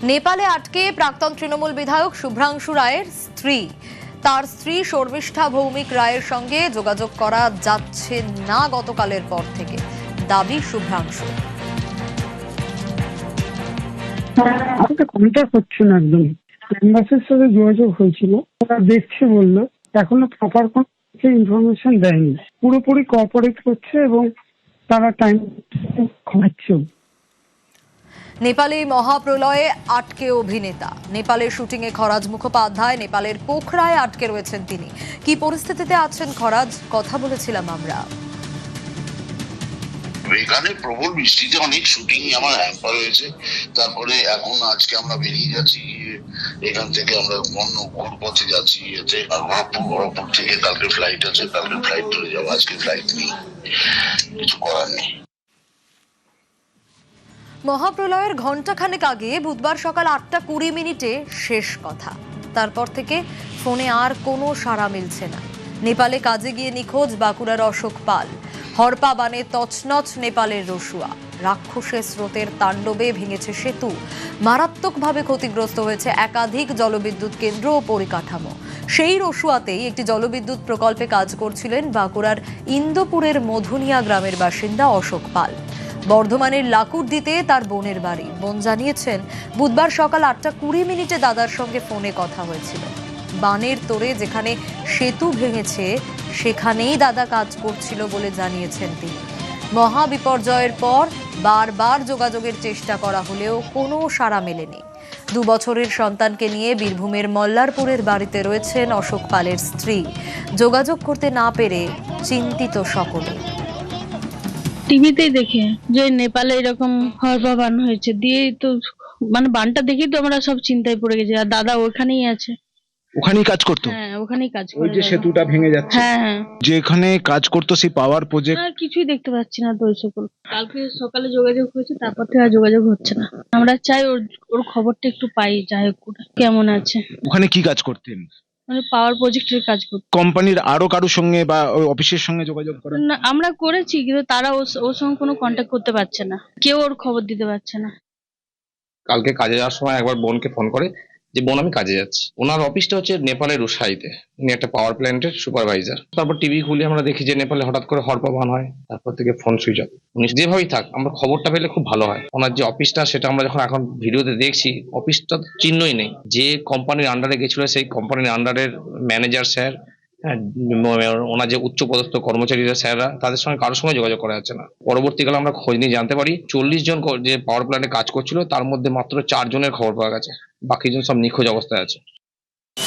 নেপালে আটকে প্রাক্তন তৃণমূল বিধায়ক শুভ্রাংশু রায়ের স্ত্রী। তার স্ত্রী শর্মিষ্ঠা ভৌমিক রায়ের সঙ্গে যোগাযোগ করা যাচ্ছে না গতকালের পর থেকে, দাবি শুভ্রাংশু। আমাকে কন্ট্যাক্ট হচ্ছে না, একদম এম্বাসির সাথে যোগাযোগ হয়েছিল, ওরা দেখছে বললো, এখনো প্রপার কোনো ইনফরমেশন দেয়নি। পুরোপুরি কোঅপারেট করছে এবং তারা টাইম খাচ্ছে। নেপালে মহাপ্রলয়ে আটকে অভিনেতা। নেপালের শুটিংয়ে খরাজ মুখোপাধ্যায় নেপালের পোখরায় আটকে রয়েছেন তিনি। কি পরিস্থিতিতে আছেন খরাজ, কথা বলেছিলাম আমরা। এখানে প্রবল বৃষ্টিতে অনেক শুটিং আমার হ্যাম্পার হয়েছে। তারপরে এখন আজকে আমরা বেরিয়ে যাচ্ছি এখান থেকে, আমরা অন্য ঘুরপথে যাচ্ছি গোরখপুর থেকে কালকে ফ্লাইট আছে, কালকে ফ্লাইট ধরে যাবো, আজকে ফ্লাইট নেই, কিছু করার নেই। মহাপ্রলয়ের ঘণ্টাখানেক আগে বুধবার সকাল 8:20 শেষ কথা। তারপর থেকে ফোনে আর কোনো সাড়া মিলছে না। নেপালে কাজে গিয়ে নিখোঁজ বাঁকুড়ার অশোক পাল। হরপা বানে তছনছ নেপালের রসুয়া। রাক্ষসের স্রোতের তাণ্ডবে ভেঙেছে সেতু। মারাত্মকভাবে ক্ষতিগ্রস্ত হয়েছে একাধিক জলবিদ্যুৎ কেন্দ্র ও পরিকাঠামো। সেই রসুয়াতেই একটি জলবিদ্যুৎ প্রকল্পে কাজ করছিলেন বাঁকুড়ার ইন্দোপুরের মধুনিয়া গ্রামের বাসিন্দা অশোক পাল। বর্ধমানের লাকুড়দিতে তার বোনের বাড়ি। বোন জানিয়েছেন, বুধবার সকাল 8:20 দাদার সঙ্গে ফোনে কথা হয়েছিল। বানের তোরে যেখানে সেতু ভেঙেছে সেখানেই দাদা কাজ করছিল বলে জানিয়েছেন তিনি। মহা বিপর্যয়ের পর বারবার যোগাযোগের চেষ্টা করা হলেও কোনো সাড়া মেলেনি। 2 বছরের সন্তানকে নিয়ে বীরভূমের মল্লারপুরের বাড়িতে রয়েছেন অশোক পালের স্ত্রী। যোগাযোগ করতে না পেরে চিন্তিত সকলে। টিভিতেই দেখে যে নেপালে এরকম হরপা বান হয়েছে, দিয়ে তো মানে বানটা দেখেই তো আমরা সব চিন্তায় পড়ে গেছি। আর দাদা ওখানেই আছে। ওখানেই কাজ করতো? হ্যাঁ, ওখানেই কাজ করে। ওই যে সেতুটা ভেঙে যাচ্ছে, হ্যাঁ হ্যাঁ, যেখানে কাজ করতো সেই পাওয়ার প্রজেক্ট। আর কিছুই দেখতে পাচ্ছি না তো। ওই সকল কালকে সকালে যোগাযোগ হয়েছে, তারপর থেকে আর যোগাযোগ হচ্ছে না। আমরা চাই ওর খবরটা একটু পাই, যাই হোক করে কেমন আছে। ওখানে কি কাজ করতেন? মানে পাওয়ার প্রজেক্টের কাজ করতে। কোম্পানির আরো কারোর সঙ্গে বা ওই অফিসের সঙ্গে যোগাযোগ করেন? না, আমরা করেছি, কিন্তু তারা ওর সঙ্গে কোনো কন্ট্যাক্ট করতে পারছে না, কেউ ওর খবর দিতে পারছে না। কালকে কাজে যাওয়ার সময় একবার বোনকে ফোন করে যে বোন আমি কাজে যাচ্ছি। ওনার অফিসটা হচ্ছে নেপালের রুসাইতে, উনি একটা পাওয়ার প্ল্যান্টের সুপারভাইজার। তারপর টিভি খুলে আমরা দেখি যে নেপালে হঠাৎ করে হরপা বান হয়, তারপর থেকে ফোন সুইচ অফ। উনি যেভাবেই থাক আমরা খবরটা পেলে খুব ভালো হয়। ওনার যে অফিসটা সেটা আমরা যখন এখন ভিডিওতে দেখছি, অফিসটা চিহ্নই নেই। যে কোম্পানির আন্ডারে গেছিল সেই কোম্পানির আন্ডারের ম্যানেজার স্যার, হ্যাঁ, ওনার যে উচ্চপদস্থ কর্মচারীরা স্যাররা, তাদের সঙ্গে কারোর সঙ্গে যোগাযোগ করা যাচ্ছে না। পরবর্তীকালে আমরা খোঁজ নিয়ে জানতে পারি 40 জন যে পাওয়ার প্ল্যান্টে কাজ করছিল তার মধ্যে মাত্র 4 জনের খবর পাওয়া গেছে, বাকিজন সব নিখোঁজ অবস্থায় আছে।